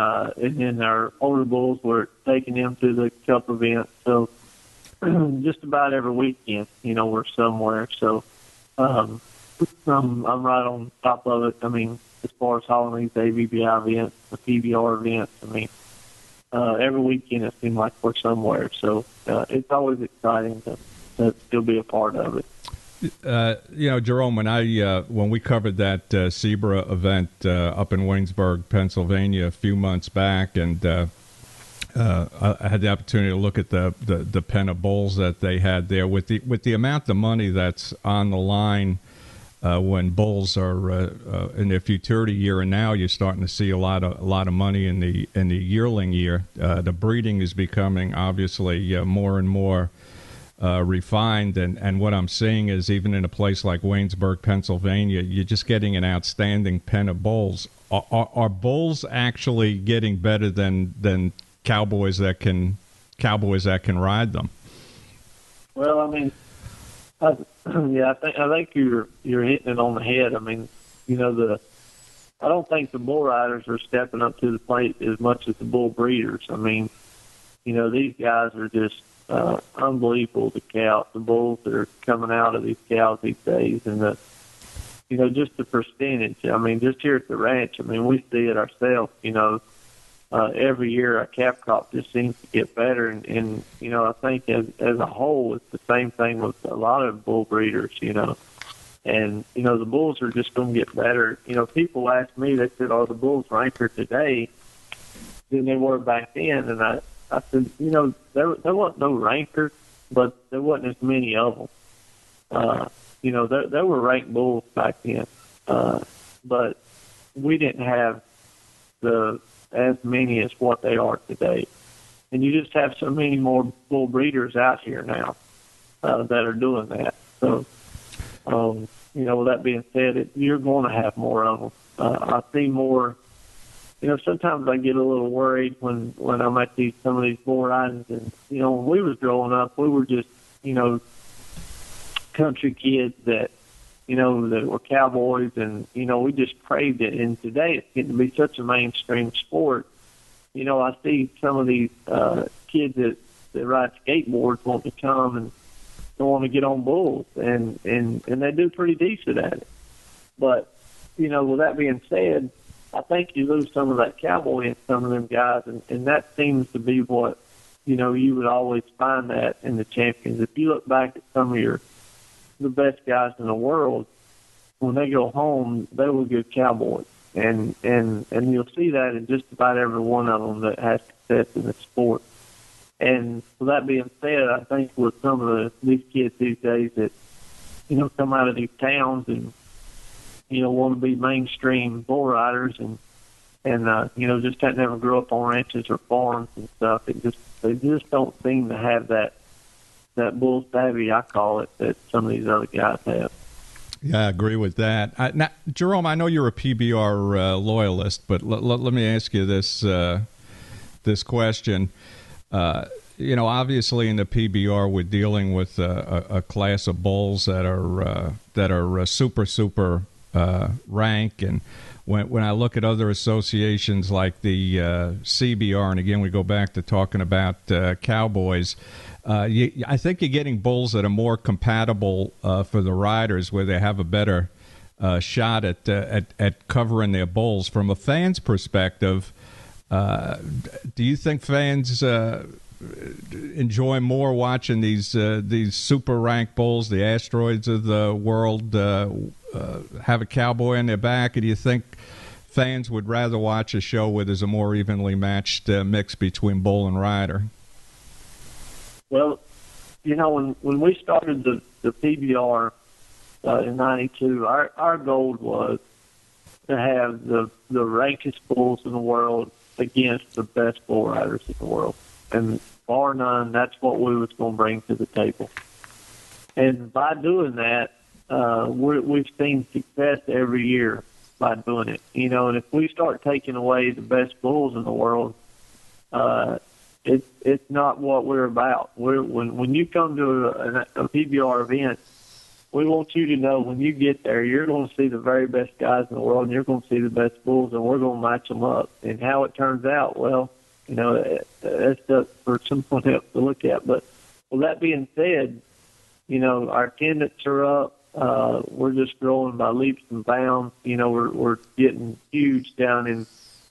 our older bulls, we're taking them to the Cup event. So just about every weekend, you know, we're somewhere. So I'm right on top of it. I mean, as far as hauling these ABBI events, the PBR events, I mean, every weekend it seems like we're somewhere. So it's always exciting to still be a part of it. You know, Jerome, when we covered that Zebra event up in Waynesburg, Pennsylvania, a few months back, and I had the opportunity to look at the pen of bulls that they had there with the amount of money that's on the line. When bulls are in their futurity year, and now you're starting to see a lot of money in the yearling year. The breeding is becoming obviously more and more refined, and what I'm seeing is even in a place like Waynesburg, Pennsylvania, you're just getting an outstanding pen of bulls. Are bulls actually getting better than cowboys that can ride them? Well, I mean, yeah, I think you're hitting it on the head. I mean, you know, I don't think the bull riders are stepping up to the plate as much as the bull breeders. I mean, you know, these guys are just unbelievable. The bulls that are coming out of these cows these days, and you know, just the percentage. I mean, just here at the ranch, I mean, we see it ourselves. You know, every year our calf crop just seems to get better, and you know, I think as a whole, it's the same thing with a lot of bull breeders, you know, and you know, the bulls are just going to get better. You know, people ask me, they said, "Are the bulls ranker today than they were back then?" And I said, you know, there wasn't no ranker, but there wasn't as many of them. You know, there were ranked bulls back then, but we didn't have as many as what they are today. And you just have so many more bull breeders out here now that are doing that. So, you know, with that being said, you're going to have more of them. I see more. You know, sometimes I get a little worried when I'm at some of these bull ridings. And, you know, when we was growing up, we were just, you know, country kids that, you know, that were cowboys, and, you know, we just craved it. And today it's getting to be such a mainstream sport. You know, I see some of these kids that ride skateboards want to come and they want to get on bulls, and they do pretty decent at it. But, you know, with that being said, I think you lose some of that cowboy in some of them guys, and that seems to be what, you know, you would always find that in the champions. If you look back at some of the best guys in the world, when they go home, they were good cowboys, and you'll see that in just about every one of them that has success in the sport. And with that being said, I think with some of these kids these days that, you know, come out of these towns and, you know, want to be mainstream bull riders and you know, just never grew up on ranches or farms and stuff, they just don't seem to have that bull savvy, I call it, that some of these other guys have. Yeah, I agree with that. Now, Jerome, I know you're a PBR loyalist, but let me ask you this question. Obviously in the PBR, we're dealing with a class of bulls that are super rank, and when I look at other associations like the CBR, and again we go back to talking about cowboys. I think you're getting bulls that are more compatible for the riders, where they have a better shot at covering their bulls. From a fan's perspective, do you think fans enjoy more watching these super ranked bulls, the asteroids of the world, have a cowboy on their back, or do you think fans would rather watch a show where there's a more evenly matched mix between bull and rider? Well, when we started the PBR in '92, our goal was to have the rankest bulls in the world against the best bull riders in the world. And bar none, that's what we was going to bring to the table. And by doing that, we've seen success every year by doing it. And if we start taking away the best bulls in the world, it's not what we're about. When you come to a PBR event, we want you to know when you get there, you're going to see the very best guys in the world, and you're going to see the best bulls, and we're going to match them up. And how it turns out, well, that's up for someone else to look at. But with that being said, our attendance are up. We're just growing by leaps and bounds. We're getting huge down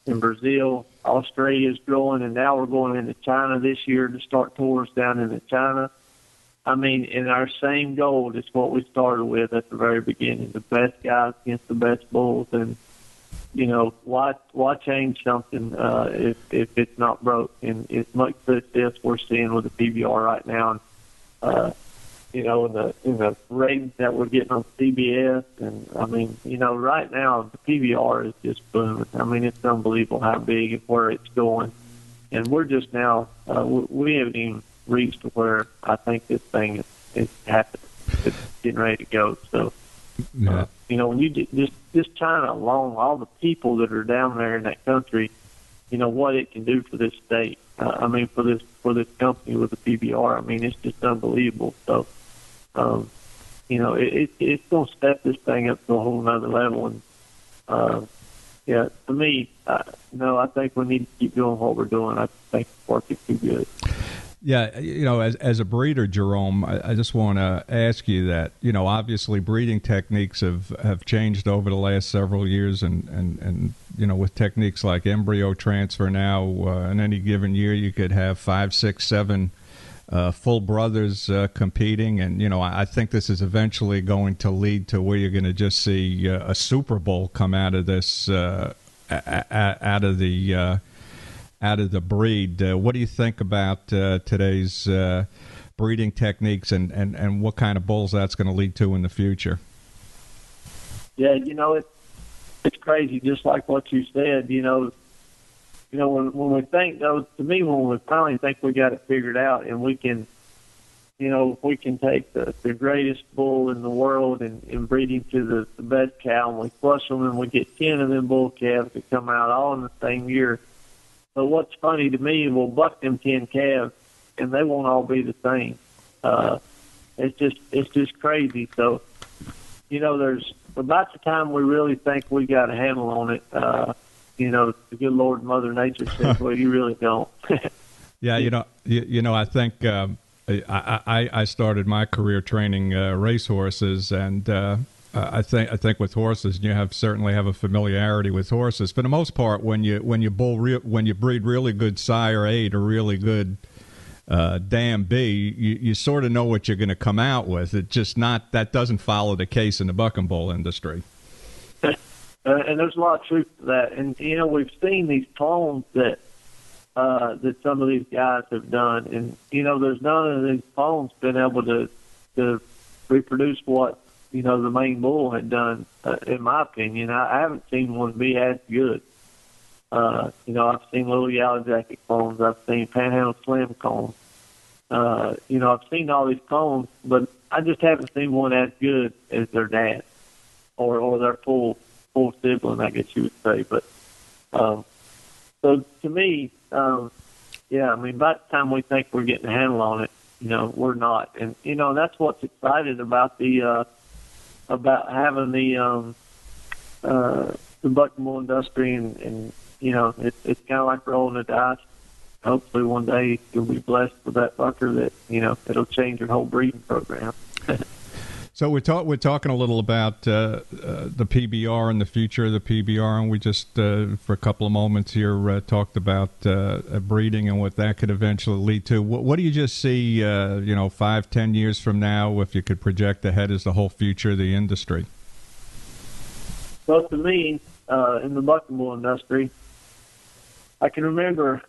in Brazil. Australia's growing, and now we're going into China this year to start tours down into China. I mean, and our same goal is what we started with at the very beginning: the best guys against the best bulls. And why change something if it's not broke? And as much success we're seeing with the PBR right now, in the ratings that we're getting on CBS, and I mean, right now the PBR is just booming. I mean, it's unbelievable how big and where it's going, and we're just now we haven't even reached to where I think this thing is happening. It's getting ready to go. So. Yeah. When you just China alone, all the people that are down there in that country, what it can do for this state. For this company with the PBR. I mean, it's just unbelievable. So, it's going to step this thing up to a whole nother level. And to me, I think we need to keep doing what we're doing. I think it's working too good. Yeah, as a breeder, Jerome, I just want to ask you that, obviously breeding techniques have changed over the last several years, and with techniques like embryo transfer now, in any given year you could have 5, 6, 7 full brothers competing, and I think this is eventually going to lead to where you're going to just see a Super Bowl come out of this, out of the breed. What do you think about today's breeding techniques and what kind of bulls that's going to lead to in the future? Yeah, it's crazy, just like what you said. When we think, though, to me, when we finally think we got it figured out, and we can, if we can take the greatest bull in the world and breed him to the best cow, and we flush them, and we get 10 of them bull calves that come out all in the same year. But what's funny to me, we'll buck them 10 calves, and they won't all be the same. It's just crazy. So, there's about the time we really think we got a handle on it. The good Lord, Mother Nature says, "Well, you really don't." Yeah, I think I started my career training racehorses, and I think with horses, you certainly have a familiarity with horses. For the most part, when you breed really good sire A to really good dam B, you sort of know what you're going to come out with. It just that doesn't follow the case in the buck and bull industry. And there's a lot of truth to that. And we've seen these clones that some of these guys have done, and there's none of these clones been able to reproduce what the main bull had done, in my opinion. I haven't seen one be as good. I've seen little yellow jacket clones. I've seen panhandle slim clones. I've seen all these clones, but I just haven't seen one as good as their dad. or their full sibling, I guess you would say. But so to me, yeah, I mean, by the time we think we're getting a handle on it, we're not, and that's what's exciting about the about having the buckle industry, and it's kind of like rolling the dice. Hopefully one day you'll be blessed with that bucker that, it'll change your whole breeding program. So we're talking a little about the PBR and the future of the PBR, and we just, for a couple of moments here, talked about breeding and what that could eventually lead to. What do you just see, 5-10 years from now, if you could project ahead, as the whole future of the industry? Well, to me, in the buckle industry, I can remember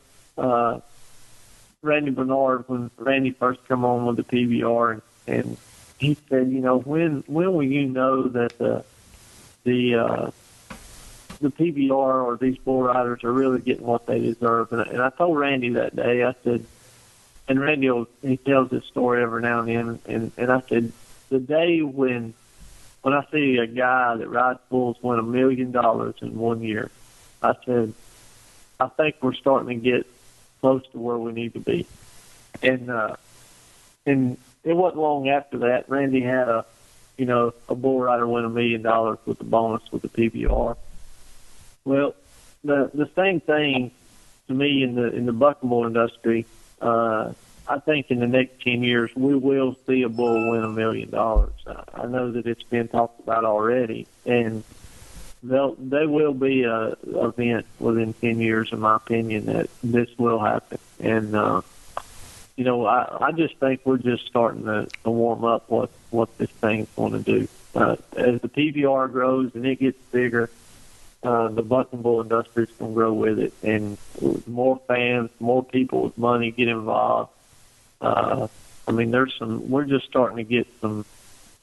Randy Bernard, when Randy first come on with the PBR, and he said, when will you know that the PBR or these bull riders are really getting what they deserve? And I told Randy that day, I said, and Randy, he tells this story every now and then, and I said, the day when I see a guy that rides bulls win $1 million in 1 year, I said, I think we're starting to get close to where we need to be. And it wasn't long after that, Randy had a bull rider win $1 million with the bonus with the PBR. Well, the same thing to me in the buckle industry. I think in the next 10 years we will see a bull win $1 million. I know that it's been talked about already, and they will be a event within 10 years, in my opinion, that this will happen. And I just think we're just starting to warm up what this thing's going to do. As the PBR grows and it gets bigger, the buck and bull industry is going to grow with it, and more fans, more people with money get involved. I mean, we're just starting to get some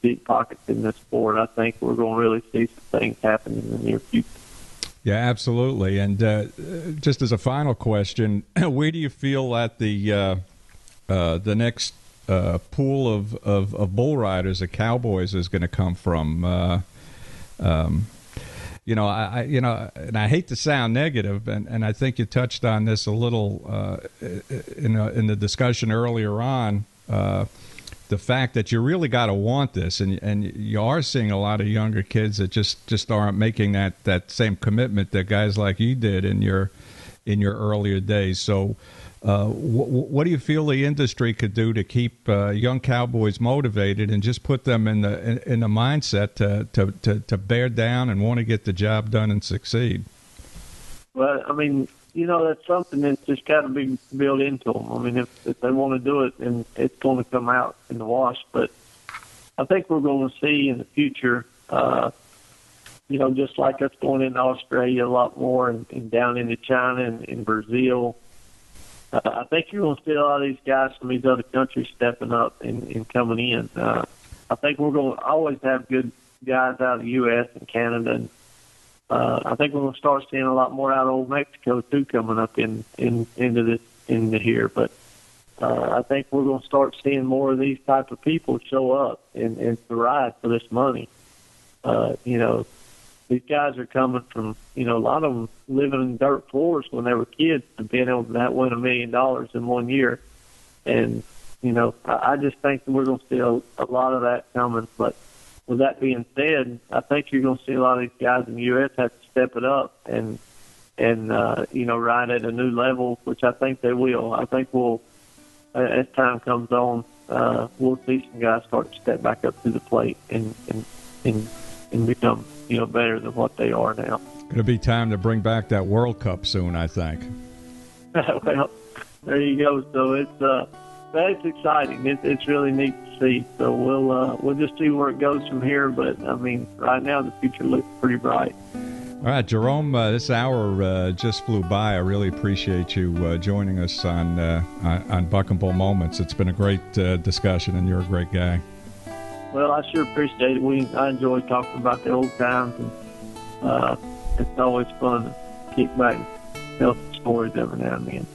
deep pockets in this sport. I think we're going to really see some things happen in the near future. Yeah, absolutely. And just as a final question, where do you feel that the next pool of bull riders, the cowboys, is going to come from? And I hate to sound negative, and I think you touched on this a little in the discussion earlier on. The fact that you really got to want this, and you are seeing a lot of younger kids that just aren't making that same commitment that guys like you did in your earlier days. So, what do you feel the industry could do to keep young cowboys motivated and just put them in the mindset to bear down and want to get the job done and succeed? Well, I mean, that's something that's just got to be built into them. I mean, if they want to do it, then it's going to come out in the wash. But I think we're going to see in the future, just like us going into Australia a lot more, and down into China and in Brazil. I think you're going to see a lot of these guys from these other countries stepping up and coming in. I think we're going to always have good guys out of the U.S. and Canada, and I think we're going to start seeing a lot more out of old Mexico too coming up into here. But I think we're going to start seeing more of these type of people show up and to ride for this money. These guys are coming from, a lot of them living in dirt floors when they were kids, and being able to win $1 million in 1 year. And, I just think that we're going to see a lot of that coming. But with that being said, I think you're going to see a lot of these guys in the U.S. have to step it up and ride at a new level, which I think they will. I think as time comes on, we'll see some guys start to step back up to the plate and become better than what they are now. Going to be time to bring back that World Cup soon, I think. Well, there you go. So it's exciting. It's really neat to see. So we'll just see where it goes from here. But I mean, right now the future looks pretty bright. All right, Jerome. This hour just flew by. I really appreciate you joining us on Buck and Bull Moments. It's been a great discussion, and you're a great guy. Well, I sure appreciate it. I enjoy talking about the old times, and it's always fun to kick back and tell some stories every now and then.